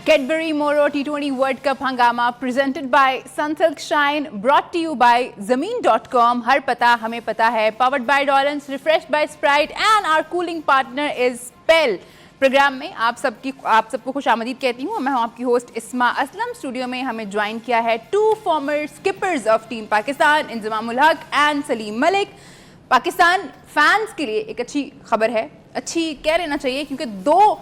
Cadbury Moro T20 World Cup हंगामा presented by Sunsilk Shine, brought to you by Zameen.com. हर पता हमें पता है. Powered by Dolans, refreshed by Sprite, and our cooling partner is Spell. Program में आप सबको खुशामदीद कहती हूँ. मैं हूँ आपकी होस्ट इस्मा असलम. स्टूडियो में हमें ज्वाइन किया है 2 former skippers of team Pakistan, Inzamam-ul हक एंड सलीम मलिक. पाकिस्तान फैंस के लिए एक अच्छी खबर है, अच्छी कह लेना चाहिए, क्योंकि 2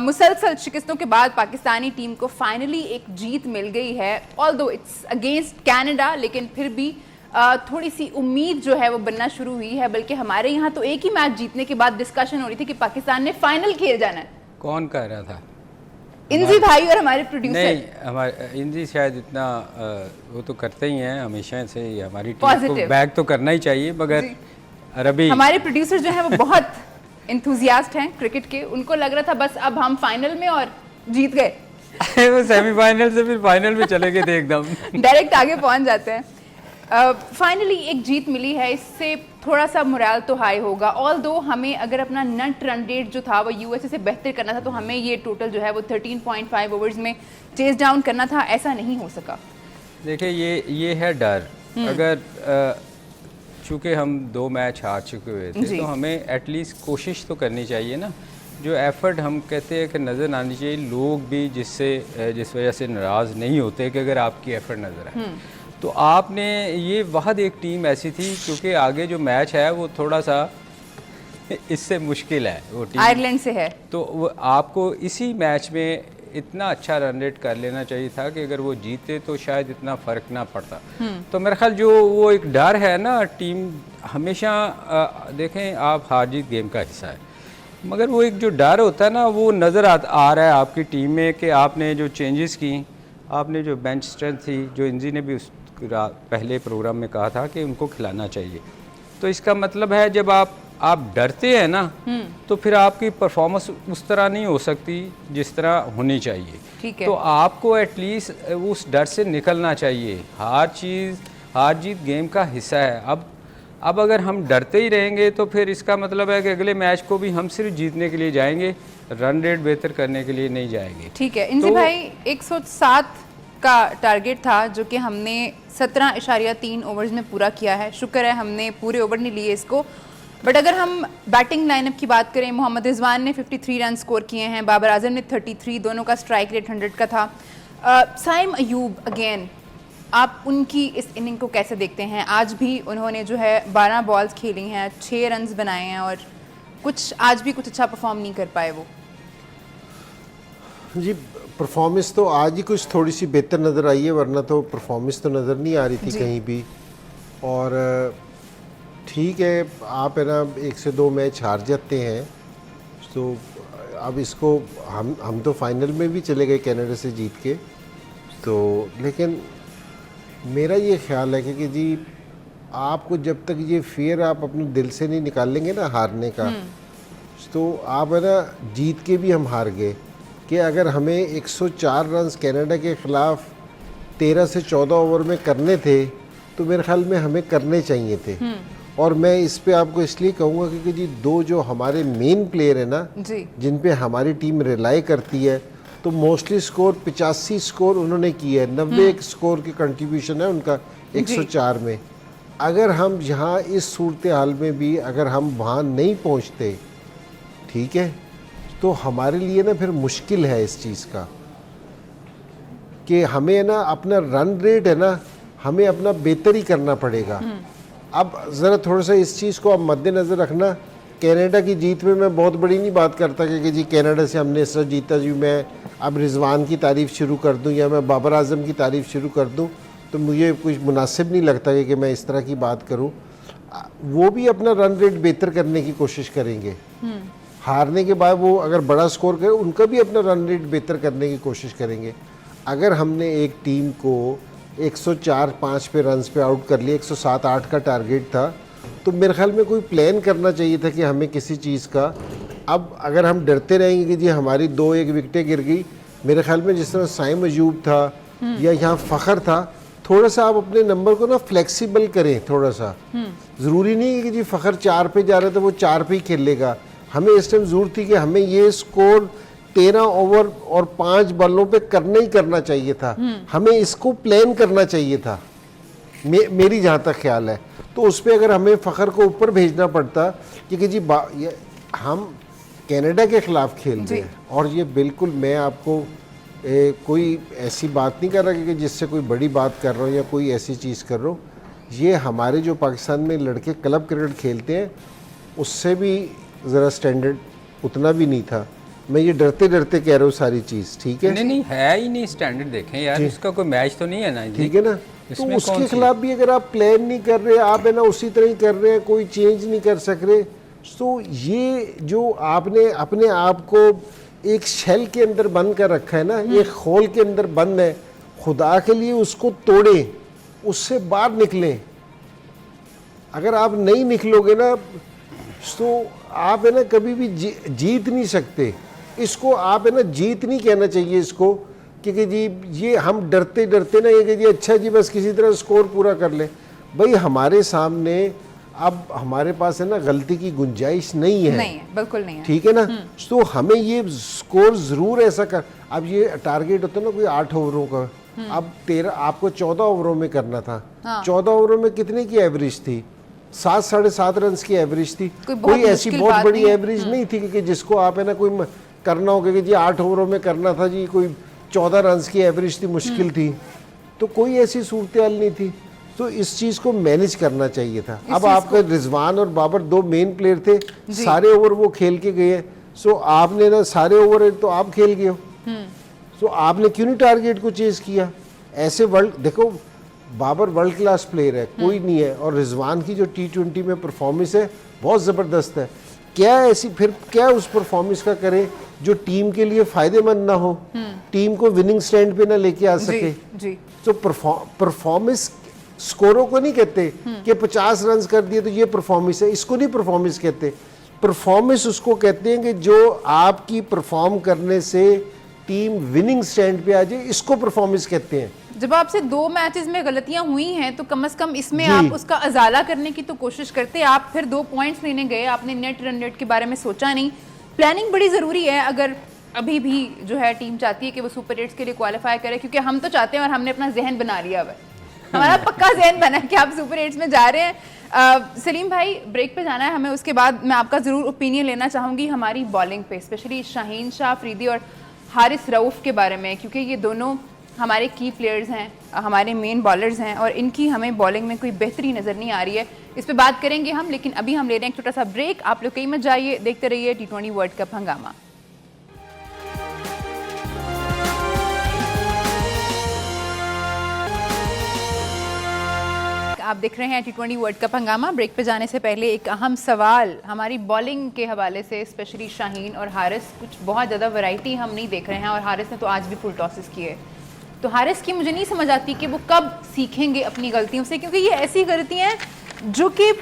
मुसलसल शिकस्तों के बाद पाकिस्तानी टीम को फाइनली एक जीत मिल गई है. ऑल्दो इट्स अगेंस्ट कनाडा, लेकिन फिर भी थोड़ी सी उम्मीद जो है वो बनना शुरू हुई है. बल्कि हमारे यहाँ तो एक ही मैच जीतने के बाद डिस्कशन हो रही थी कि पाकिस्तान ने फाइनल खेल जाना है. कौन कह रहा था? इंजी भाई और हमारे प्रोड्यूसर. नहीं, हमारे इंजी शायद इतना वो तो करते ही हैं हमेशा से. हमारी टीम को बैक तो करना ही चाहिए, मगर अरबी हमारे प्रोड्यूसर जो है वो बहुत एंथुजियास्ट हैं क्रिकेट के. उनको लग रहा था बस अब हम फाइनल में और जीत गए. वो सेमीफाइनल से फिर फाइनल में चले गए थे एकदम. डायरेक्ट आगे पहुंच जाते हैं. फाइनली एक जीत मिली है, इससे थोड़ा सा मोरल तो हाई होगा. ऑल्दो हमें अगर अपना नेट रन रेट जो था वो यूएसए से बेहतर करना था, तो हमें ये टोटल जो है वो 13.5 ओवर्स में चेस डाउन करना था. ऐसा नहीं हो सका. देखिए ये है डर. अगर चूँकि हम 2 मैच हार चुके हुए थे, तो हमें एटलीस्ट कोशिश तो करनी चाहिए ना. जो एफर्ट हम कहते हैं कि नज़र आनी चाहिए. लोग भी जिस वजह से नाराज़ नहीं होते कि अगर आपकी एफर्ट नज़र आए. तो आपने ये वहद एक टीम ऐसी थी, क्योंकि आगे जो मैच है वो थोड़ा सा इससे मुश्किल है. वो टीम आयरलैंड से है, तो वो आपको इसी मैच में इतना अच्छा रन रेट कर लेना चाहिए था कि अगर वो जीते तो शायद इतना फ़र्क ना पड़ता. तो मेरा ख्याल जो वो एक डर है ना, टीम हमेशा देखें आप, हार जीत गेम का हिस्सा है, मगर वो एक जो डर होता है ना, वो नज़र आ रहा है आपकी टीम में कि आपने जो चेंजेस की, आपने जो बेंच स्ट्रेंथ थी, जो इंजी ने भी उस पहले प्रोग्राम में कहा था कि उनको खिलाना चाहिए. तो इसका मतलब है जब आप डरते हैं ना, तो फिर आपकी परफॉर्मेंस उस तरह नहीं हो सकती जिस तरह होनी चाहिए. ठीक है. तो आपको एटलीस्ट उस डर से निकलना चाहिए. हार जीत गेम का हिस्सा है. अब अगर हम डरते ही रहेंगे तो फिर इसका मतलब है कि अगले मैच को भी हम सिर्फ जीतने के लिए जाएंगे, रन रेट बेहतर करने के लिए नहीं जाएंगे. ठीक है. इंजी भाई 107 का टारगेट था, जो कि हमने 17.3 ओवर्स में पूरा किया है. शुक्र है हमने पूरे ओवर नहीं लिए इसको. बट अगर हम बैटिंग लाइनअप की बात करें, मोहम्मद रिजवान ने 53 रन स्कोर किए हैं, बाबर आजम ने 33, दोनों का स्ट्राइक रेट 100 का था. साइम अयूब अगेन, आप उनकी इस इनिंग को कैसे देखते हैं? आज भी उन्होंने जो है 12 बॉल्स खेली हैं, 6 रन बनाए हैं, और आज भी कुछ अच्छा परफॉर्म नहीं कर पाए वो. जी, परफॉर्मेंस तो आज ही कुछ थोड़ी सी बेहतर नज़र आई है, वरना तो परफॉर्मेंस तो नज़र नहीं आ रही थी कहीं भी. और ठीक है, आप है ना 1 से 2 मैच हार जाते हैं, तो अब इसको हम तो फाइनल में भी चले गए कनाडा से जीत के. तो लेकिन मेरा ये ख्याल है कि जी आपको जब तक ये फियर आप अपने दिल से नहीं निकालेंगे ना हारने का, तो आप है ना जीत के भी हम हार गए. कि अगर हमें 104 रन कनाडा के ख़िलाफ़ 13 से 14 ओवर में करने थे, तो मेरे ख्याल में हमें करने चाहिए थे. और मैं इस पे आपको इसलिए कहूँगा क्योंकि जी 2 जो हमारे मेन प्लेयर है ना, जिन पे हमारी टीम रिलाई करती है, तो मोस्टली स्कोर 85 स्कोर उन्होंने किया है. 90 स्कोर की कंट्रीब्यूशन है उनका 104 में. अगर हम यहाँ इस सूरत हाल में भी अगर हम वहाँ नहीं पहुँचते, ठीक है, तो हमारे लिए ना फिर मुश्किल है इस चीज़ का कि हमें ना अपना रन रेट है ना, हमें अपना बेहतर ही करना पड़ेगा. अब ज़रा थोड़ा सा इस चीज़ को आप मद्देनज़र रखना. कनाडा की जीत में मैं बहुत बड़ी नहीं बात करता कि जी कनाडा से हमने इस तरह जीता, जी मैं अब रिजवान की तारीफ़ शुरू कर दूं या मैं बाबर आजम की तारीफ़ शुरू कर दूं, तो मुझे कुछ मुनासिब नहीं लगता कि मैं इस तरह की बात करूं. वो भी अपना रन रेट बेहतर करने की कोशिश करेंगे. हारने के बाद वो अगर बड़ा स्कोर करे, उनका भी अपना रन रेट बेहतर करने की कोशिश करेंगे. अगर हमने एक टीम को 104-5 पे रन्स पे आउट कर लिया, 107-8 का टारगेट था, तो मेरे ख्याल में कोई प्लान करना चाहिए था कि हमें किसी चीज़ का. अब अगर हम डरते रहेंगे कि जी हमारी 2-1 विकेटें गिर गई, मेरे ख्याल में जिस तरह साइम अयूब था या यहाँ फ़खर था, थोड़ा सा आप अपने नंबर को ना फ्लेक्सिबल करें. थोड़ा सा ज़रूरी नहीं है कि जी फ़खर 4 पे जा रहा है तो वो 4 पे ही खेलेगा. हमें इस टाइम ज़रूरत थी कि हमें ये स्कोर 13 ओवर और 5 बल्लों पे करना ही करना चाहिए था। हमें इसको प्लान करना चाहिए था, मेरी जहाँ तक ख्याल है। तो उस पर अगर हमें फ़खर को ऊपर भेजना पड़ता, क्योंकि जी हम कनाडा के ख़िलाफ़ खेल रहे हैं, और ये बिल्कुल मैं आपको कोई ऐसी बात नहीं कर रहा कि जिससे कोई बड़ी बात कर रहा हूँ या कोई ऐसी चीज़ कर रहा हूँ। ये हमारे जो पाकिस्तान में लड़के क्लब क्रिकेट खेलते हैं उससे भी ज़रा स्टैंडर्ड उतना भी नहीं था। मैं ये डरते डरते कह रहा हूँ सारी चीज़, ठीक है? नहीं है ही नहीं स्टैंडर्ड, देखें यार उसका कोई मैच तो नहीं है ना, ठीक है ना? तो उसके खिलाफ भी अगर आप प्लान नहीं कर रहे, आप है ना उसी तरह ही कर रहे हैं, कोई चेंज नहीं कर सक रहे, तो ये जो आपने अपने आप को एक शेल के अंदर बंद कर रखा है ना, एक खोल के अंदर बंद है, खुदा के लिए उसको तोड़ें, उससे बाहर निकलें। अगर आप नहीं निकलोगे ना तो आप है ना कभी भी जीत नहीं सकते। इसको आप है ना जीत नहीं कहना चाहिए इसको, क्योंकि जी ये हम डरते डरते ना ये कि जी अच्छा जी बस किसी तरह स्कोर पूरा कर ले। भाई हमारे सामने अब हमारे पास है ना गलती की गुंजाइश नहीं है, बिल्कुल नहीं है, ठीक है ना? तो हमें ये स्कोर ज़रूर ऐसा कर, अब ये टारगेट होता है ना कोई 8 ओवरों का, अब 13 आपको 14 ओवरों में करना था। 14 ओवरों में कितने की एवरेज थी? 7 साढ़े 7 रन की एवरेज थी। कोई ऐसी बहुत बड़ी एवरेज नहीं थी कि जिसको आप है ना कोई करना होगा कि जी 8 ओवरों में करना था जी, कोई 14 रन की एवरेज थी, मुश्किल थी। तो कोई ऐसी सूरत हाल नहीं थी। तो इस चीज़ को मैनेज करना चाहिए था। अब आपका रिजवान और बाबर 2 मेन प्लेयर थे, सारे ओवर वो खेल के गए। सो आपने ना सारे ओवर तो आप खेल गए हो, सो आपने क्यों नहीं टारगेट को चेज किया? ऐसे वर्ल्ड देखो, बाबर वर्ल्ड क्लास प्लेयर है, कोई नहीं है, और रिजवान की जो T20 में परफॉर्मेंस है बहुत ज़बरदस्त है। क्या ऐसी फिर क्या उस परफॉर्मेंस का करे जो टीम के लिए फ़ायदेमंद ना हो, टीम को विनिंग स्टैंड पे ना लेके आ सके? तो परफॉर्मेंस स्कोरों को नहीं कहते कि 50 रन कर दिए तो ये परफॉर्मेंस है, इसको नहीं परफॉर्मेंस कहते। परफॉर्मेंस उसको कहते हैं कि जो आपकी परफॉर्म करने से टीम विनिंग स्टैंड पे आ जाए, इसको परफॉर्मेंस कहते हैं। जब आपसे 2 मैचेस में गलतियां हुई हैं तो कम से कम इसमें आप उसका अजाला करने की तो कोशिश करते। आप फिर 2 पॉइंट्स लेने गए, आपने नेट रन रेट के बारे में सोचा नहीं। प्लानिंग बड़ी ज़रूरी है अगर अभी भी जो है टीम चाहती है कि वो सुपर 8 के लिए क्वालिफाई करे, क्योंकि हम तो चाहते हैं और हमने अपना जहन बना लिया हुआ है, हमारा पक्का जहन बना है कि आप सुपर 8 में जा रहे हैं। सलीम भाई ब्रेक पे जाना है हमें, उसके बाद मैं आपका ज़रूर ओपिनियन लेना चाहूँगी हमारी बॉलिंग पे, स्पेशली शाहीन शाह अफरीदी और हारिस रऊफ़ के बारे में, क्योंकि ये दोनों हमारे की प्लेयर्स हैं, हमारे मेन बॉलर्स हैं, और इनकी हमें बॉलिंग में कोई बेहतरी नज़र नहीं आ रही है। इस पे बात करेंगे हम, लेकिन अभी हम ले रहे हैं एक छोटा सा ब्रेक। आप लोग कहीं मत जाइए, देखते रहिए T20 वर्ल्ड कप हंगामा। आप देख रहे हैं T20 वर्ल्ड कप हंगामा। ब्रेक पे जाने से पहले एक अहम सवाल हमारी बॉलिंग के हवाले से, स्पेशली शाहीन और हारिस, कुछ बहुत ज़्यादा वैरायटी हम नहीं देख रहे हैं, और हारिस ने तो आज भी फुल टॉसेस किए। तो हारिस की मुझे नहीं समझ आती कि वो कब सीखेंगे अपनी गलतियों से, क्योंकि ये ऐसी गलतियाँ हैं जो कि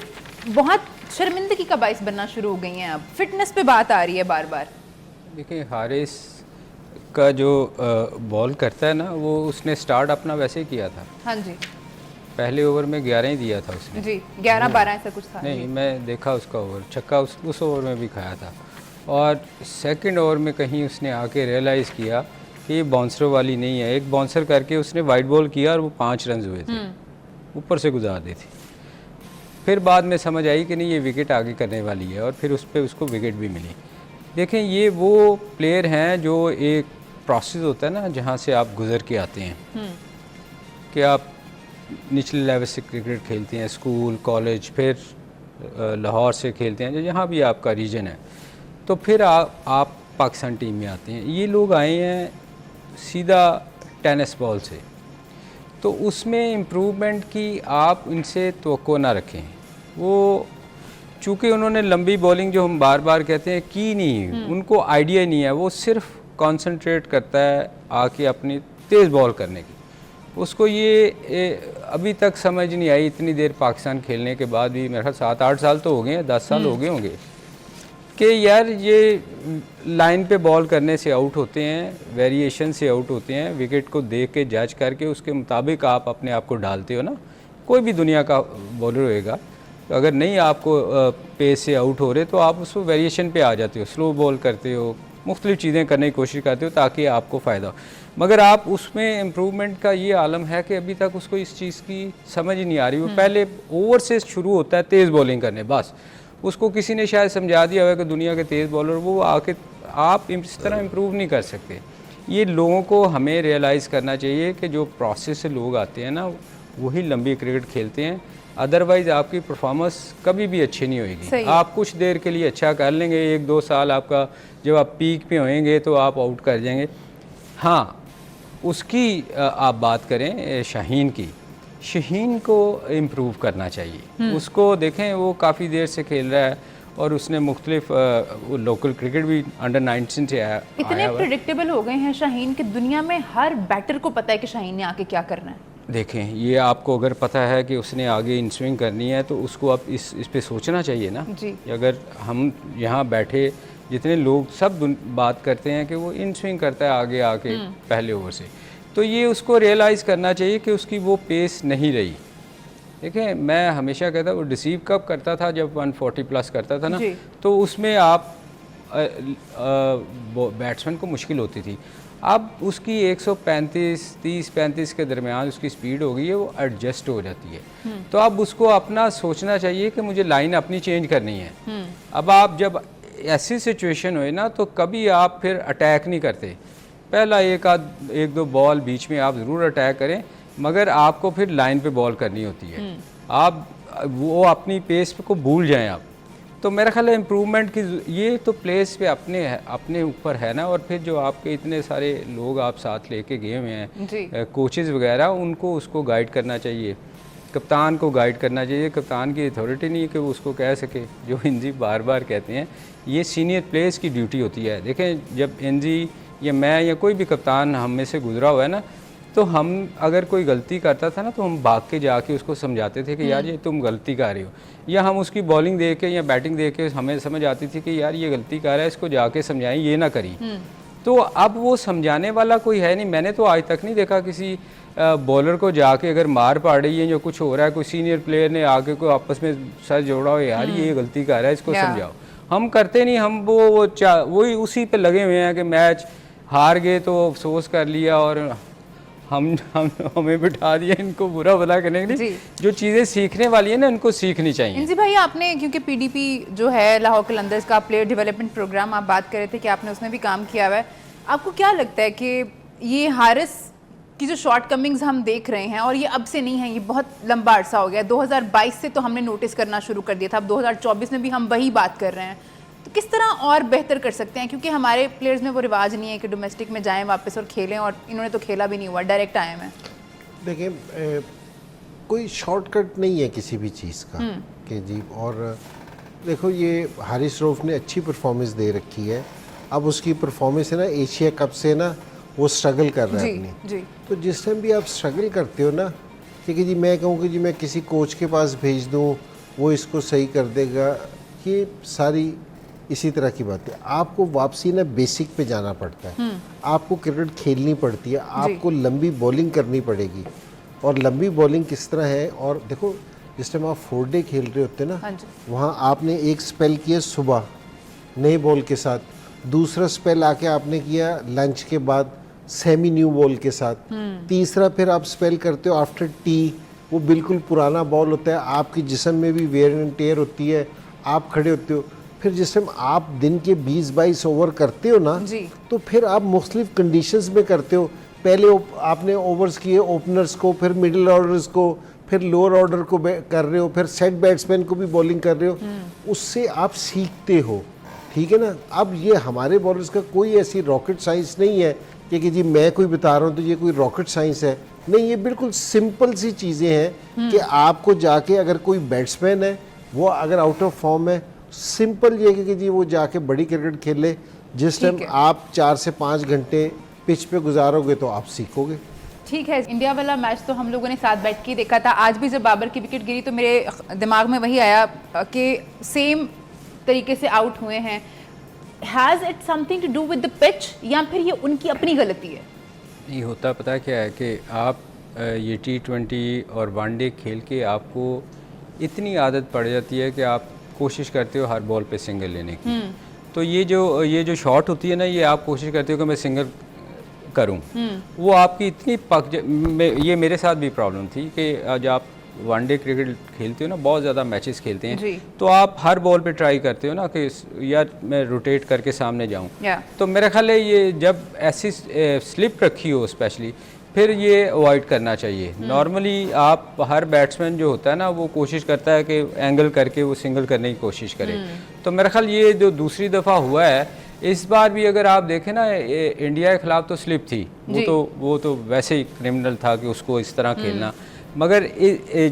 बहुत शर्मिंदगी का बाइस बनना शुरू हो गई हैं। अब फिटनेस पे बात आ रही है बार बार। देखिए हारिस का जो बॉल करता है ना, वो उसने स्टार्ट अपना वैसे ही किया था। हाँ जी, पहले ओवर में 11 ही दिया था उसने जी, 11-12 ऐसा कुछ था। नहीं, मैं देखा उसका ओवर, छक्का उस ओवर में भी खाया था। और सेकंड ओवर में कहीं उसने आके रियलाइज़ किया कि ये बाउंसर वाली नहीं है। एक बाउंसर करके उसने वाइड बॉल किया और वो 5 रन हुए थे, ऊपर से गुजार दी थी। फिर बाद में समझ आई कि नहीं ये विकेट आगे करने वाली है, और फिर उस पर उसको विकेट भी मिली। देखें ये वो प्लेयर हैं जो एक प्रोसेस होता है ना जहाँ से आप गुजर के आते हैं, कि आप निचले लेवल से क्रिकेट खेलते हैं, स्कूल कॉलेज, फिर लाहौर से खेलते हैं, जहाँ भी आपका रीजन है, तो फिर आप पाकिस्तान टीम में आते हैं। ये लोग आए हैं सीधा टेनिस बॉल से, तो उसमें इम्प्रूवमेंट की आप इनसे तवक्को ना रखें। वो चूँकि उन्होंने लंबी बॉलिंग जो हम बार बार कहते हैं की नहीं, उनको आइडिया नहीं है, वो सिर्फ कंसंट्रेट करता है आके अपनी तेज़ बॉल करने की। उसको ये अभी तक समझ नहीं आई, इतनी देर पाकिस्तान खेलने के बाद भी, मेरे ख्याल 7-8 साल तो हो गए हैं, 10 साल हो गए होंगे, कि यार ये लाइन पे बॉल करने से आउट होते हैं, वेरिएशन से आउट होते हैं, विकेट को देख के जज करके उसके मुताबिक आप अपने आप को डालते हो ना। कोई भी दुनिया का बॉलर होएगा, तो अगर नहीं आपको पेस से आउट हो रहे तो आप उसको वेरिएशन पे आ जाते हो, स्लो बॉल करते हो, मुख्तलिफ़ चीज़ें करने की कोशिश करते हो ताकि आपको फ़ायदा हो। मगर आप उसमें इम्प्रूवमेंट का ये आलम है कि अभी तक उसको इस चीज़ की समझ ही नहीं आ रही। वो पहले ओवर से शुरू होता है तेज़ बॉलिंग करने, बस उसको किसी ने शायद समझा दिया हुआ कि दुनिया के तेज़ बॉलर वो आके आप इस तरह इम्प्रूव नहीं कर सकते। ये लोगों को हमें रियलाइज़ करना चाहिए कि जो प्रोसेस से लोग आते हैं ना वही लंबी क्रिकेट खेलते हैं, अदरवाइज़ आपकी परफॉर्मेंस कभी भी अच्छी नहीं होएगी। आप कुछ देर के लिए अच्छा कर लेंगे, 1-2 साल आपका जब आप पीक पे होएंगे तो आप आउट कर जाएंगे। हाँ, उसकी आप बात करें शाहीन की, शाहीन को इम्प्रूव करना चाहिए। उसको देखें वो काफ़ी देर से खेल रहा है और उसने मुख्तलिफ लोकल क्रिकेट भी अंडर 19 से आया। इतने प्रेडिक्टेबल हो गए हैं शाहीन कि दुनिया में हर बैटर को पता है कि शाहीन ने आके क्या करना है। देखें, ये आपको अगर पता है कि उसने आगे इन स्विंग करनी है तो उसको आप इस पे सोचना चाहिए ना जी। अगर हम यहाँ बैठे जितने लोग सब बात करते हैं कि वो इन स्विंग करता है आगे आके पहले ओवर से, तो ये उसको रियलाइज़ करना चाहिए कि उसकी वो पेस नहीं रही। देखें, मैं हमेशा कहता वो डिसीव कब करता था जब 140 प्लस करता था ना, तो उसमें आप बैट्समैन को मुश्किल होती थी। अब उसकी 135 30-35 के दरमियान उसकी स्पीड हो गई है, वो एडजस्ट हो जाती है। तो अब उसको अपना सोचना चाहिए कि मुझे लाइन अपनी चेंज करनी है। अब आप जब ऐसी सिचुएशन होए ना तो कभी आप फिर अटैक नहीं करते। पहला 1-2 बॉल बीच में आप ज़रूर अटैक करें, मगर आपको फिर लाइन पे बॉल करनी होती है। आप वो अपनी पेस को भूल जाएं आप। तो मेरा ख्याल है इम्प्रूवमेंट की ये तो प्लेस पे अपने ऊपर है ना। और फिर जो आपके इतने सारे लोग आप साथ लेके गए हुए हैं कोचेज़ वगैरह, उनको उसको गाइड करना चाहिए, कप्तान को गाइड करना चाहिए। कप्तान की अथॉरिटी नहीं है कि वो उसको कह सके, जो एनजी बार बार कहते हैं ये सीनियर प्लेयर्स की ड्यूटी होती है। देखें, जब एनजी या मैं या कोई भी कप्तान हम में से गुजरा हुआ है ना, तो हम अगर कोई गलती करता था ना तो हम भाग के जाके उसको समझाते थे कि यार ये तुम गलती कर रहे हो, या हम उसकी बॉलिंग देख के या बैटिंग देख के हमें समझ आती थी कि यार ये गलती कर रहा है, इसको जाके समझाएं, ये ना करी। तो अब वो समझाने वाला कोई है नहीं। मैंने तो आज तक नहीं देखा किसी बॉलर को जाके अगर मार पड़ रही है जो कुछ हो रहा है, कोई सीनियर प्लेयर ने आके कोई आपस में सर जोड़ा हो, यार ये गलती कर रहा है, इसको समझाओ। हम करते नहीं, हम वही उसी पे लगे हुए हैं कि मैच हार गए तो अफसोस कर लिया और हमें बिठा दिया इनको बुरा भला करने के लिए। जो चीज़ें सीखने वाली है ना उनको सीखनी चाहिए। इंजी भाई, आपने क्योंकि पीडीपी जो है लाहौर कलंदर्स का प्लेयर डेवलपमेंट प्रोग्राम आप बात कर रहे थे कि आपने उसमें भी काम किया हुआ है, आपको क्या लगता है कि ये हारिस की जो शॉर्ट कमिंग्स हम देख रहे हैं और ये अब से नहीं है, ये बहुत लंबा अरसा हो गया, 2022 से तो हमने नोटिस करना शुरू कर दिया था, अब 2024 में भी हम वही बात कर रहे हैं, तो किस तरह और बेहतर कर सकते हैं? क्योंकि हमारे प्लेयर्स में वो रिवाज नहीं है कि डोमेस्टिक में जाएं वापस और खेलें, और इन्होंने तो खेला भी नहीं हुआ, डायरेक्ट आए हैं। देखिए, कोई शॉर्टकट नहीं है किसी भी चीज़ का कि जी। और देखो, ये हारिस रऊफ ने अच्छी परफॉर्मेंस दे रखी है। अब उसकी परफॉर्मेंस है ना एशिया कप से ना वो स्ट्रगल कर रहा है अपनी। तो जिस टाइम भी आप स्ट्रगल करते हो ना, कि जी मैं कहूँ कि जी मैं किसी कोच के पास भेज दूँ वो इसको सही कर देगा, ये सारी इसी तरह की बात है। आपको वापसी ना बेसिक पे जाना पड़ता है, आपको क्रिकेट खेलनी पड़ती है, आपको लंबी बॉलिंग करनी पड़ेगी। और लंबी बॉलिंग किस तरह है, और देखो जिस टाइम आप 4 डे खेल रहे होते ना, वहाँ आपने एक स्पेल किया सुबह नए बॉल के साथ, दूसरा स्पेल आके आपने किया लंच के बाद सेमी न्यू बॉल के साथ, तीसरा फिर आप स्पेल करते हो आफ्टर टी, वो बिल्कुल पुराना बॉल होता है, आपकी जिस्म में भी वेयर एंड टेयर होती है, आप खड़े होते हो। फिर जिस टाइम आप दिन के 20-22 ओवर करते हो ना, तो फिर आप मुख्तलिफ कंडीशंस में करते हो। पहले आपने ओवर्स किए ओपनर्स को, फिर मिडिल ऑर्डर्स को, फिर लोअर ऑर्डर को कर रहे हो, फिर सेट बैट्समैन को भी बॉलिंग कर रहे हो, उससे आप सीखते हो, ठीक है ना। अब ये हमारे बॉलर्स का कोई ऐसी रॉकेट साइंस नहीं है कि जी मैं कोई बता रहा हूँ तो ये कोई रॉकेट साइंस है, नहीं, ये बिल्कुल सिंपल सी चीज़ें हैं कि आपको जाके अगर कोई बैट्समैन है वो अगर आउट ऑफ फॉर्म है, सिंपल ये कि जी वो जाके बड़ी क्रिकेट खेले। जिस टाइम आप 4 से 5 घंटे पिच पे गुजारोगे तो आप सीखोगे। ठीक है, इंडिया वाला मैच तो हम लोगों ने साथ बैठ के देखा था। आज भी जब बाबर की विकेट गिरी तो मेरे दिमाग में वही आया कि सेम तरीके से आउट हुए हैं। Has it something to do with the pitch, या फिर ये उनकी अपनी गलती है? नहीं होता, पता है क्या है कि आप ये T20 और वनडे खेल के आपको इतनी आदत पड़ जाती है कि आप कोशिश करते हो हर बॉल पे सिंगल लेने की। तो ये जो शॉट होती है ना, ये आप कोशिश करते हो कि मैं सिंगल करूं, वो आपकी इतनी ये मेरे साथ भी प्रॉब्लम थी कि जब आप वनडे क्रिकेट खेलते हो ना, बहुत ज़्यादा मैचेस खेलते हैं, तो आप हर बॉल पे ट्राई करते हो ना कि यार मैं रोटेट करके सामने जाऊं। तो मेरा ख्याल है ये जब ऐसी स्लिप रखी हो स्पेशली, फिर ये अवॉइड करना चाहिए। नॉर्मली आप हर बैट्समैन जो होता है ना, वो कोशिश करता है कि एंगल करके वो सिंगल करने की कोशिश करे। तो मेरा ख्याल ये जो दूसरी दफ़ा हुआ है, इस बार भी अगर आप देखें ना, इंडिया के खिलाफ तो स्लिप थी, वो तो वैसे ही क्रिमिनल था कि उसको इस तरह खेलना, मगर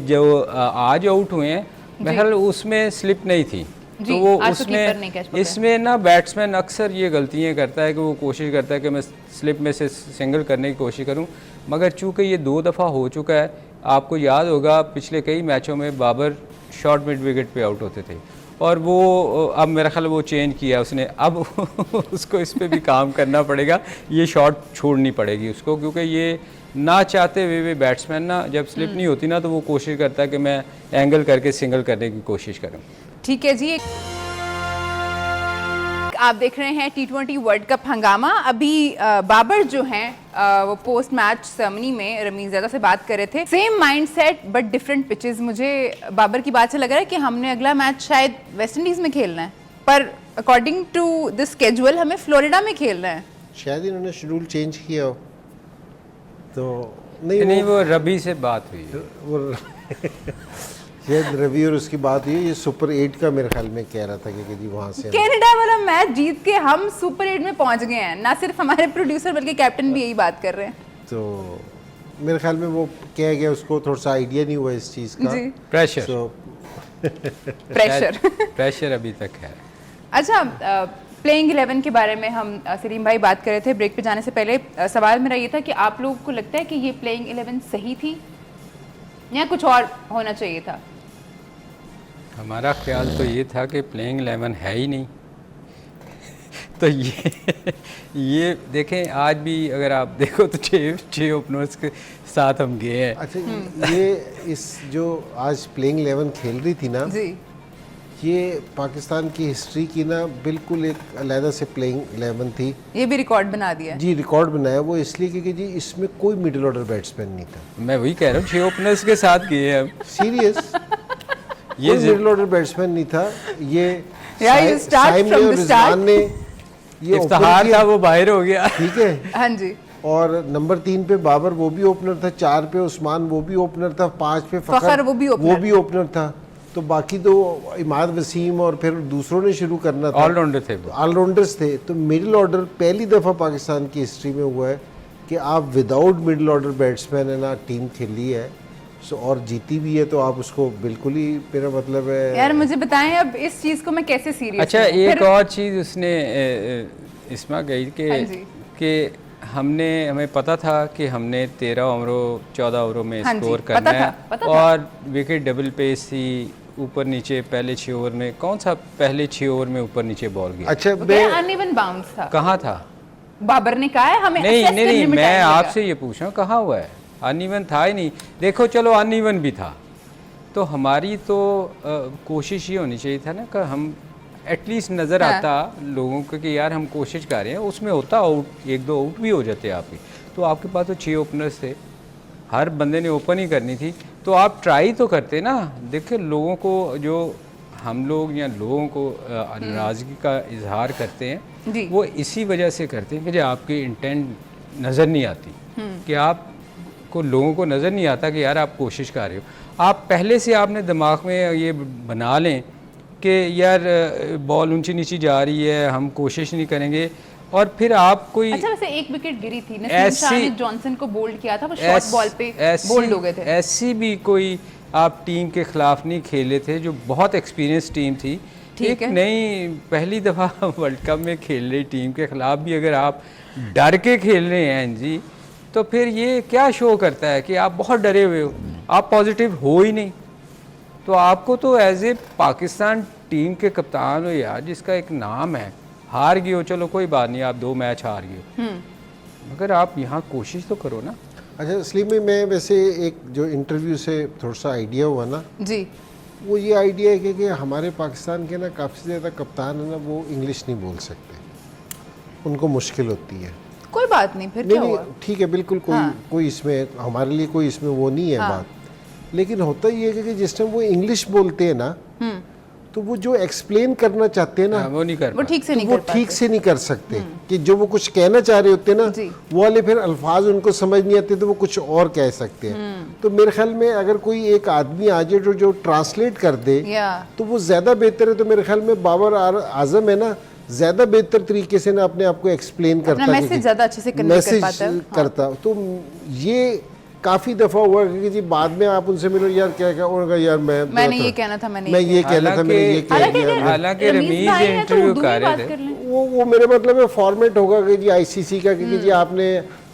जो आज आउट हुए हैं, मेरे ख्याल उसमें स्लिप नहीं थी। तो वो उसमें इसमें ना बैट्समैन अक्सर ये गलतियाँ करता है कि वो कोशिश करता है कि मैं स्लिप में से सिंगल करने की कोशिश करूं, मगर चूंकि ये 2 दफ़ा हो चुका है, आपको याद होगा पिछले कई मैचों में बाबर शॉर्ट मिड विकेट पे आउट होते थे, और वो अब मेरा ख्याल वो चेंज किया उसने, अब उसको इस पर भी काम करना पड़ेगा, ये शॉट छोड़नी पड़ेगी उसको, क्योंकि ये ना चाहते हुए बैट्समैन ना जब स्लिप नहीं होती ना, तो वो कोशिश करता है कि मैं एंगल करके सिंगल करने की कोशिश करूं। ठीक है जी, आप देख रहे हैं T20 वर्ल्ड कप हंगामा। अभी बाबर जो हैं वो पोस्ट मैच सेरेमनी में रमीज ज़्यादा से बात कर रहे थे, same mindset but different pitches. मुझे बाबर की बात से लग रहा है कि हमने अगला मैच शायद वेस्ट इंडीज़ में खेलना है, पर अकॉर्डिंग टू द स्केड्यूल हमें फ्लोरिडा में खेलना है। शायद इन्होंने शेड्यूल चेंज किया हो, तो नहीं वो रबी से बात हुई है। वो शायद रवि और उसकी बात हुई। ये सुपर 8 का मेरे ख्याल में कह रहा था कि जी वहाँ से कनाडा वाला मैच जीत के हम सुपर 8 में पहुंच गए हैं। ना सिर्फ हमारे प्रोड्यूसर बल्कि कैप्टन भी यही बात कर रहे हैं। तो मेरे ख्याल में वो कह गया, उसको थोड़ा सा आइडिया नहीं हुआ इस चीज़ का। प्रेशर अभी तक है। अच्छा, प्लेइंग 11 के बारे में हम सलीम भाई बात कर रहे थे ब्रेक पे जाने से पहले। सवाल मेरा ये था कि आप लोगों को लगता है कि ये प्लेइंग 11 सही थी या कुछ और होना चाहिए था? हमारा ख्याल तो ये था कि प्लेइंग 11 है ही नहीं। तो ये देखें, आज भी अगर आप देखो तो 6 ओपनर्स के साथ हम गए हैं। अच्छा, ये इस जो आज प्लेइंग 11 खेल रही थी ना जी, ये पाकिस्तान की हिस्ट्री की ना बिल्कुल एक अलग से प्लेइंग 11 थी। ये भी रिकॉर्ड बना दिया जी, रिकॉर्ड बनाया वो इसलिए क्योंकि जी इसमें कोई मिडिल ऑर्डर बैट्समैन नहीं था। मैं वही कह रहा हूँ, 6 ओपनर्स के साथ गए हैं हम। सीरियस ये मिडिल ऑर्डर बैट्समैन नहीं था। ये साइम ने और रिजवान ने ये इफ्तिखार था, वो बाहर हो गया। ठीक है, हाँ जी। और नंबर 3 पे बाबर वो भी ओपनर था, 4 पे उस्मान वो भी ओपनर था, 5 पे फखर वो भी ओपनर था। तो बाकी तो इमाद वसीम और फिर दूसरों ने शुरू करना था। ऑलराउंडर्स थे। तो मिडिल ऑर्डर पहली दफ़ा पाकिस्तान की हिस्ट्री में हुआ है कि आप विदाउट मिडिल ऑर्डर बैट्समैन है ना टीम खेली है और जीती भी है। तो आप उसको बिल्कुल ही, मेरा मतलब है यार मुझे बताएं अब इस चीज़ को मैं कैसे सीरियस। अच्छा, एक और चीज़ उसने इसमें गई कि हमें पता था कि हमने 13 ओवरों 14 ओवरों में स्कोर करना है, और विकेट डबल पेस थी, ऊपर नीचे पहले 6 ओवर में। कौन सा पहले 6 ओवर में ऊपर नीचे बॉल गया? अच्छा, अनइवन बाउंस था। कहाँ था? बाबर ने कहा है हमें। नहीं, मैं आपसे ये पूछ रहा हूँ कहाँ हुआ है? अनइवन था ही नहीं। देखो चलो अनइवन भी था, तो हमारी तो कोशिश ये होनी चाहिए था ना कि हम एटलीस्ट नज़र आता लोगों को कि यार हम कोशिश कर रहे हैं। उसमें होता आउट, 1-2 आउट भी हो जाते आपके। तो आपके पास तो 6 ओपनर्स थे, हर बंदे ने ओपन ही करनी थी, तो आप ट्राई तो करते ना। देखिए लोगों को, जो हम लोग या लोगों को नाराज़गी का इजहार करते हैं, वो इसी वजह से करते हैं कि जो आपकी इंटेंट नज़र नहीं आती, कि आपको लोगों को नज़र नहीं आता कि यार आप कोशिश कर रहे हो। आप पहले से आपने दिमाग में ये बना लें कि यार बॉल ऊंची नीची जा रही है, हम कोशिश नहीं करेंगे, और फिर आप कोई। अच्छा, वैसे एक विकेट गिरी थी, नसीम शाह ने जॉनसन को बोल्ड किया था, वो शॉर्ट बॉल पे बोल्ड हो गए थे। ऐसी भी कोई आप टीम के खिलाफ नहीं खेले थे, जो बहुत एक्सपीरियंस टीम थी। एक नई पहली दफ़ा वर्ल्ड कप में खेल रही टीम के खिलाफ भी अगर आप डर के खेल रहे हैं जी, तो फिर ये क्या शो करता है कि आप बहुत डरे हुए हो, आप पॉजिटिव हो ही नहीं। तो आपको तो एज ए पाकिस्तान टीम के कप्तान हो यार, जिसका एक नाम है, हार गए हो चलो कोई बात नहीं, आप 2 मैच हार गए, मगर आप यहाँ कोशिश तो करो ना। अच्छा, इसलिए मैं वैसे एक जो इंटरव्यू से थोड़ा सा आइडिया हुआ ना जी, वो ये आइडिया है कि हमारे पाकिस्तान के ना काफ़ी ज़्यादा कप्तान है ना, वो इंग्लिश नहीं बोल सकते, उनको मुश्किल होती है। कोई बात नहीं, फिर नहीं क्या नहीं हुआ? ठीक है, बिल्कुल कोई इसमें हमारे लिए कोई इसमें वो नहीं है बात, लेकिन होता ये है कि जिस टाइम वो इंग्लिश बोलते हैं ना, तो वो जो एक्सप्लेन करना चाहते हैं ना, वो नहीं कर वो ठीक से तो नहीं वो कर ठीक पाते। से नहीं कर सकते, कि जो वो कुछ कहना चाह रहे होते हैं ना, जी। वो वाले फिर अल्फाज उनको समझ नहीं आते, तो वो कुछ और कह सकते हैं। तो मेरे ख्याल में अगर कोई एक आदमी आ जाए जो ट्रांसलेट कर दे, या तो वो ज़्यादा बेहतर है। तो मेरे ख्याल में बाबर आजम है ना, ज़्यादा बेहतर तरीके से ना अपने आप को एक्सप्लेन करता, मैसेज ज़्यादा अच्छे से कन्वे कर पाता है। करता। तो ये काफ़ी दफ़ा हुआ कि जी बाद में आप उनसे मिलो, यार क्या क्या, उन्होंने कहा यार मैंने ये कहना था, मैं ये कहना था, मैंने ये कह दिया। हालांकि रमीज इंटरव्यू कर रहे थे, वो मेरे मतलब है फॉर्मेट होगा कि जी आईसीसी का, कि जी आपने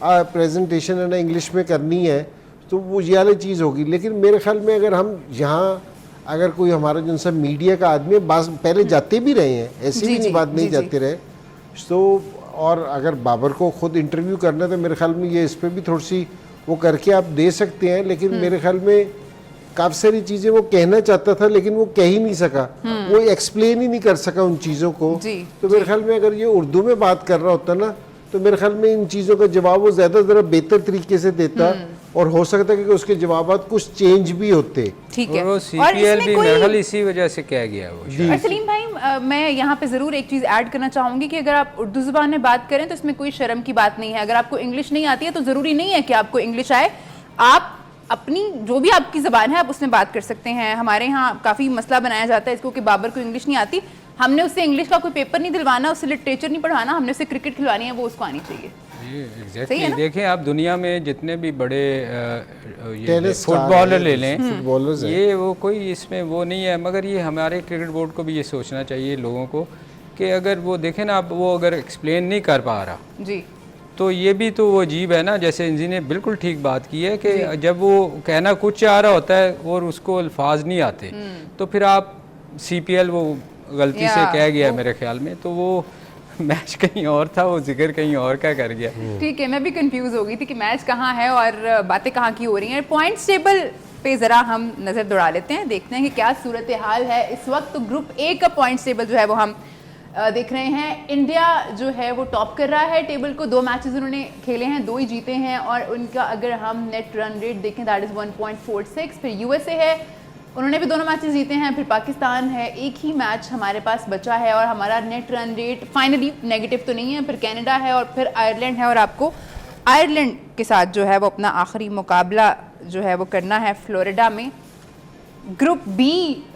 प्रेजेंटेशन है ना इंग्लिश में करनी है, तो वो ये वाली चीज़ होगी। लेकिन मेरे ख्याल में अगर हम यहाँ अगर कोई हमारा जो सा मीडिया का आदमी है, पहले जाते भी रहे हैं, ऐसी भी नहीं बात नहीं जाते रहे, तो और अगर बाबर को खुद इंटरव्यू करना है तो मेरे ख्याल में ये इस पर भी थोड़ी सी वो करके आप दे सकते हैं। लेकिन मेरे ख्याल में काफ़ी सारी चीज़ें वो कहना चाहता था, लेकिन वो कह ही नहीं सका, वो एक्सप्लेन ही नहीं कर सका उन चीज़ों को। तो मेरे ख्याल में अगर ये उर्दू में बात कर रहा होता ना, तो मेरे ख्याल में इन चीज़ों का जवाब वो ज़्यादा ज़रा बेहतर तरीके से देता, और हो सकता है कि उसके जवाबात कुछ चेंज भी होते। ठीक है, और वो सीपीएल भी मेरे ख्याल इसी वजह से कह गया वो। और सलीम भाई, मैं यहाँ पे ज़रूर एक चीज़ ऐड करना चाहूँगी कि अगर आप उर्दू ज़ुबान में बात करें तो इसमें कोई शर्म की बात नहीं है। अगर आपको इंग्लिश नहीं आती है तो ज़रूरी नहीं है कि आपको इंग्लिश आए, आप अपनी जो भी आपकी ज़बान है आप उसमें बात कर सकते हैं। हमारे यहाँ काफ़ी मसला बनाया जाता है इसको कि बाबर को इंग्लिश नहीं आती, हमने उससे इंग्लिश का कोई पेपर नहीं दिलवाना, उससे लिटरेचर नहीं पढ़ाना, हमने उससे क्रिकेट खिलवानी है, वो उसको आनी चाहिए। एग्जैक्टली देखें आप दुनिया में जितने भी बड़े टेनिस फुटबॉलर ले लें, फुटबॉलर्स ये वो कोई इसमें वो नहीं है। मगर ये हमारे क्रिकेट बोर्ड को भी ये सोचना चाहिए लोगों को कि अगर वो देखें ना, आप वो अगर एक्सप्लेन नहीं कर पा रहा जी, तो ये भी तो वो अजीब है ना। जैसे इंजी ने बिल्कुल ठीक बात की है कि जब वो कहना कुछ चाह रहा होता है और उसको अल्फाज नहीं आते, तो फिर आप सीपीएल वो गलती से कह गया मेरे ख्याल में, तो वो मैच कहीं और था, वो जिक्र कहीं और का कर गया। ठीक है, मैं भी कंफ्यूज हो गई थी कि मैच कहाँ है और बातें कहाँ की हो रही हैं। पॉइंट्स टेबल पे ज़रा हम नज़र दौड़ा लेते हैं, देखते हैं कि क्या सूरत हाल है इस वक्त। तो ग्रुप ए का पॉइंट्स टेबल जो है वो हम देख रहे हैं। इंडिया जो है वो टॉप कर रहा है टेबल को, 2 मैचेस उन्होंने खेले हैं, 2 ही जीते हैं, और उनका अगर हम नेट रन रेट देखें दैट इज़ 1.46। फिर यूएसए है, उन्होंने भी दोनों मैचेस जीते हैं। फिर पाकिस्तान है, एक ही मैच हमारे पास बचा है और हमारा net run rate finally negative तो नहीं है। फिर कनाडा है और फिर आयरलैंड है, और आपको आयरलैंड के साथ जो है वो अपना आखिरी मुकाबला जो है वो करना है फ्लोरिडा में। ग्रुप बी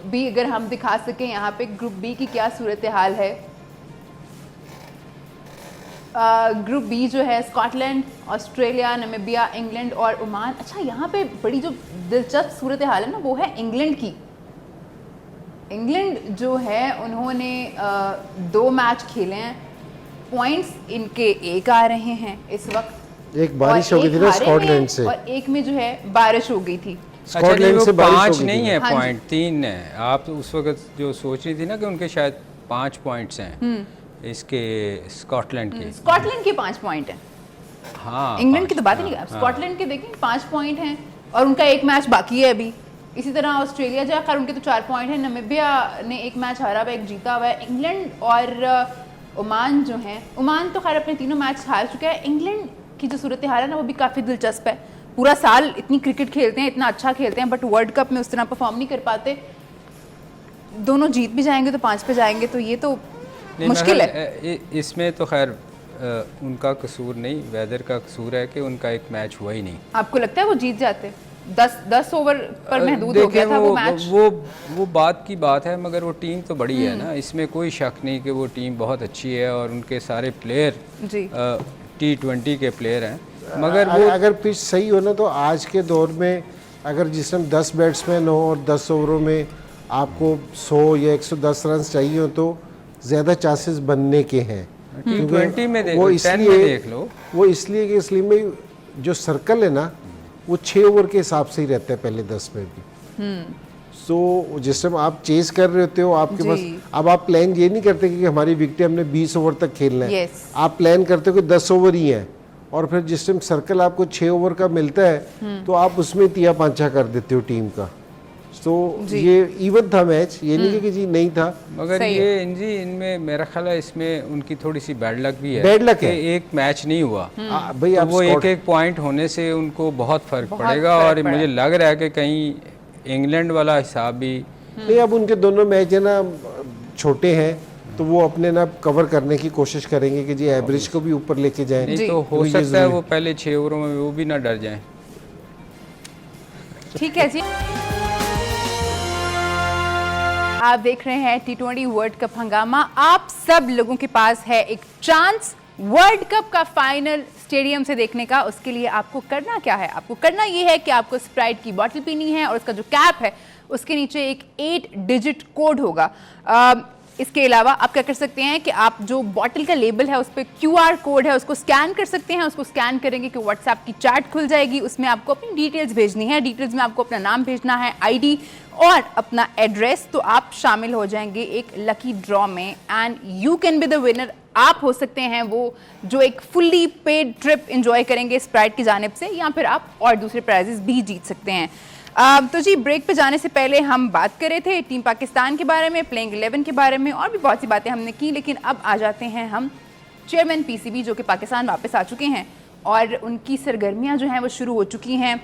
भी अगर हम दिखा सकें यहाँ पे ग्रुप बी की क्या सूरत हाल है। ग्रुप बी जो है स्कॉटलैंड, ऑस्ट्रेलिया, नामीबिया, इंग्लैंड और ओमान। अच्छा, यहाँ पे बड़ी जो दिलचस्प सूरत हाल है ना वो है इंग्लैंड की। इंग्लैंड जो है उन्होंने 2 मैच खेले हैं, पॉइंट्स इनके 1 आ रहे हैं इस वक्त। एक बारिश हो गई थी ना स्कॉटलैंड से, और एक में जो है बारिश हो गई थी। स्कॉटलैंड से बारिश 5 हो गई नहीं थी। है, हाँ जी। पॉइंट 3 है। आप उस वक्त जो सोच रही थी ना कि उनके शायद 5 पॉइंट्स हैं इसके स्कॉटलैंड के। स्कॉटलैंड के 5 पॉइंट हैं, हाँ, इंग्लैंड की तो बात ही हाँ, नहीं। हाँ। स्कॉटलैंड के देखें 5 पॉइंट हैं और उनका 1 मैच बाकी है अभी। इसी तरह ऑस्ट्रेलिया जो है, खैर उनके तो 4 पॉइंट हैं। नामीबिया ने 1 मैच हारा हुआ, 1 जीता हुआ है। इंग्लैंड और ओमान जो हैं, ओमान तो खैर अपने 3 मैच हार चुका है। इंग्लैंड की जो सूरत हाल है ना वो भी काफ़ी दिलचस्प है। पूरा साल इतनी क्रिकेट खेलते हैं, इतना अच्छा खेलते हैं, बट वर्ल्ड कप में उस तरह परफॉर्म नहीं कर पाते। दोनों जीत भी जाएंगे तो 5 पे जाएंगे, तो ये तो मुश्किल है। इसमें तो खैर उनका कसूर नहीं, वेदर का कसूर है कि उनका 1 मैच हुआ ही नहीं। आपको लगता है वो जीत जाते? 10 ओवर पर महदूद हो गया था वो मैच। वो बात की बात है, मगर वो टीम तो बड़ी है ना, इसमें कोई शक नहीं कि वो टीम बहुत अच्छी है और उनके सारे प्लेयर जी T20 के प्लेयर हैं। मगर वो अगर पिच सही हो ना, तो आज के दौर में अगर जिसमें 10 बैट्समैन हो और 10 ओवरों में आपको 100 या 110 रन चाहिए हो तो ज़्यादा चांसेस बनने के हैं। T20 में देख वो लो, 10 में देख लो। वो इसलिए कि इसलिए में जो सर्कल है ना वो 6 ओवर के हिसाब से ही रहता है पहले 10 में भी। सो जिस टाइम आप चेज कर रहे होते हो आपके पास, अब आप प्लान ये नहीं करते कि हमारी विकेट हमने 20 ओवर तक खेलना है। आप प्लान करते हो कि 10 ओवर ही है, और फिर जिस टाइम सर्कल आपको 6 ओवर का मिलता है तो आप उसमें 3 पांचा कर देते हो टीम का। तो ये इवन था मैच, ये नहीं कि जी नहीं था। मगर सही ये इनजी इनमें मेरा ख्याल है इसमें उनकी थोड़ी सी बैड लक भी है। बैड लक कि है। एक मैच नहीं हुआ भाई तो आप वो एक पॉइंट होने से उनको बहुत फर्क बहुत पड़ेगा। फर्क और पड़ा। मुझे लग रहा है कि कहीं इंग्लैंड वाला हिसाब भी नहीं, अब उनके दोनों मैच है ना छोटे हैं, तो वो अपने ना कवर करने की कोशिश करेंगे कि जी एवरेज को भी ऊपर लेके जाएं। नहीं जी। तो हो ये सकता है जरूरी। वो पहले 6 ओवरों में वो भी ना डर जाएं। ठीक है जी, आप देख रहे हैं T20 वर्ल्ड कप हंगामा। आप सब लोगों के पास है एक चांस वर्ल्ड कप का फाइनल स्टेडियम से देखने का। उसके लिए आपको करना क्या है? आपको करना ये है कि आपको स्प्राइट की बोतल पीनी है और उसका जो कैप है उसके नीचे एक 8 डिजिट कोड होगा। इसके अलावा आप क्या कर सकते हैं कि आप जो बॉटल का लेबल है उस पर QR कोड है उसको स्कैन कर सकते हैं। उसको स्कैन करेंगे कि व्हाट्सएप की चैट खुल जाएगी, उसमें आपको अपनी डिटेल्स भेजनी है। डिटेल्स में आपको अपना नाम भेजना है, ID और अपना एड्रेस, तो आप शामिल हो जाएंगे एक लकी ड्रॉ में and you can be the winner. आप हो सकते हैं वो जो एक फुल्ली पेड ट्रिप एंजॉय करेंगे स्प्राइट की जानिब से, या फिर आप और दूसरे प्राइजेस भी जीत सकते हैं। तो जी ब्रेक पे जाने से पहले हम बात कर रहे थे टीम पाकिस्तान के बारे में, प्लेइंग 11 के बारे में, और भी बहुत सी बातें हमने की। लेकिन अब आ जाते हैं हम चेयरमैन PCB जो कि पाकिस्तान वापस आ चुके हैं और उनकी सरगर्मियां जो हैं वो शुरू हो चुकी हैं।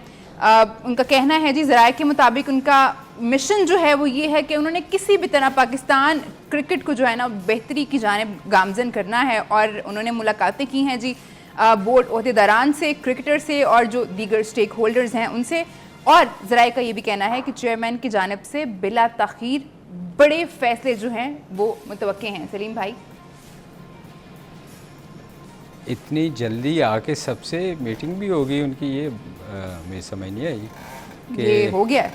उनका कहना है जी, ज़राए के मुताबिक उनका मिशन जो है वो ये है कि उन्होंने किसी भी तरह पाकिस्तान क्रिकेट को जो है ना बेहतरी की जानिब गामजन करना है। और उन्होंने मुलाकातें की हैं जी बोर्ड ओहदेदारान से, क्रिकेटर से और जो दीगर स्टेक होल्डर्स हैं उनसे। और ज़राए का ये भी कहना है कि चेयरमैन की जानिब से बिला तख़ीर बड़े फैसले जो हैं वो मुतवक्के हैं। सलीम भाई, इतनी जल्दी आके सबसे मीटिंग भी होगी उनकी, ये मुझे समझ नहीं आई कि ये हो गया है।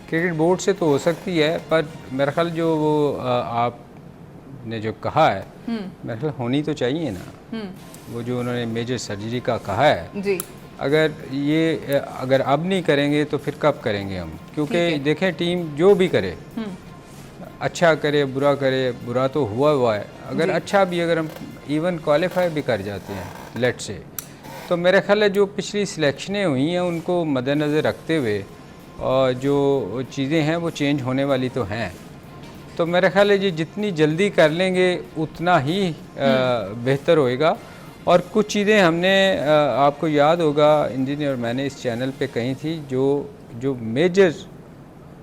क्रिकेट बोर्ड से तो हो सकती है, पर मेरा ख्याल जो वो आपने जो कहा है मेरा ख्याल होनी तो चाहिए ना। वो जो उन्होंने मेजर सर्जरी का कहा है, जी अगर अब नहीं करेंगे तो फिर कब करेंगे हम? क्योंकि देखें टीम जो भी करे, अच्छा करे बुरा करे, बुरा तो हुआ है, अगर अच्छा भी अगर हम इवन क्वालिफाई भी कर जाते हैं लेट से, तो मेरा ख्याल है जो पिछली सिलेक्शनें हुई हैं उनको मद्देनज़र रखते हुए और जो चीज़ें हैं वो चेंज होने वाली तो हैं। तो मेरा ख्याल है जी जितनी जल्दी कर लेंगे उतना ही बेहतर होएगा। और कुछ चीज़ें हमने आपको याद होगा इंजीनियर मैंने इस चैनल पे कही थी, जो मेजर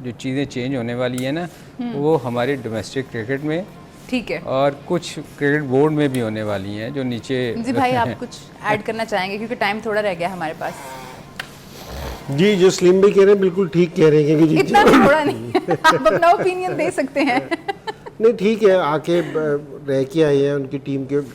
जो चीज़ें चेंज होने वाली है ना वो हमारे डोमेस्टिक क्रिकेट में, ठीक है, और कुछ क्रिकेट बोर्ड में भी होने वाली हैं जो नीचे। जी भाई आप कुछ ऐड करना चाहेंगे क्योंकि टाइम थोड़ा रह गया हमारे पास। जी जो सलीम भाई कह रहे हैं बिल्कुल ठीक कह रहे हैं कि जी इतना भी थोड़ा नहीं आप अपना ओपिनियन दे सकते हैं। नहीं ठीक है, आके रह के आए हैं, उनकी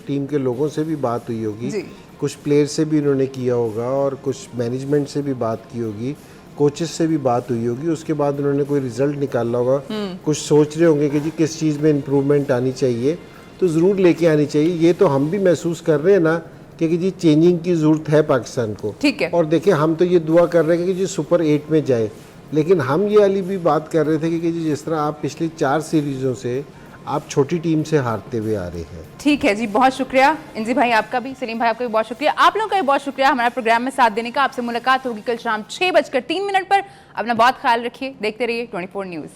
टीम के लोगों से भी बात हुई होगी, जी। कुछ प्लेयर से भी उन्होंने किया होगा और कुछ मैनेजमेंट से भी बात की होगी, कोचेस से भी बात हुई होगी। उसके बाद उन्होंने कोई रिजल्ट निकाला होगा, कुछ सोच रहे होंगे कि जी किस चीज़ में इम्प्रूवमेंट आनी चाहिए, तो ज़रूर लेके आनी चाहिए। ये तो हम भी महसूस कर रहे हैं ना कि जी चेंजिंग की ज़रूरत है पाकिस्तान को। ठीक है। और देखिए हम तो ये दुआ कर रहे हैं कि जी सुपर 8 में जाए, लेकिन हम ये वाली भी बात कर रहे थे कि जी जिस तरह आप पिछली 4 सीरीज़ों से आप छोटी टीम से हारते हुए आ रहे हैं। ठीक है जी, बहुत शुक्रिया इंजी भाई आपका भी, सलीम भाई आपका भी बहुत शुक्रिया, आप लोगों का भी बहुत शुक्रिया हमारे प्रोग्राम में साथ देने का। आपसे मुलाकात होगी कल शाम 6:03 पर। अपना बहुत ख्याल रखिए, देखते रहिए 24 न्यूज़।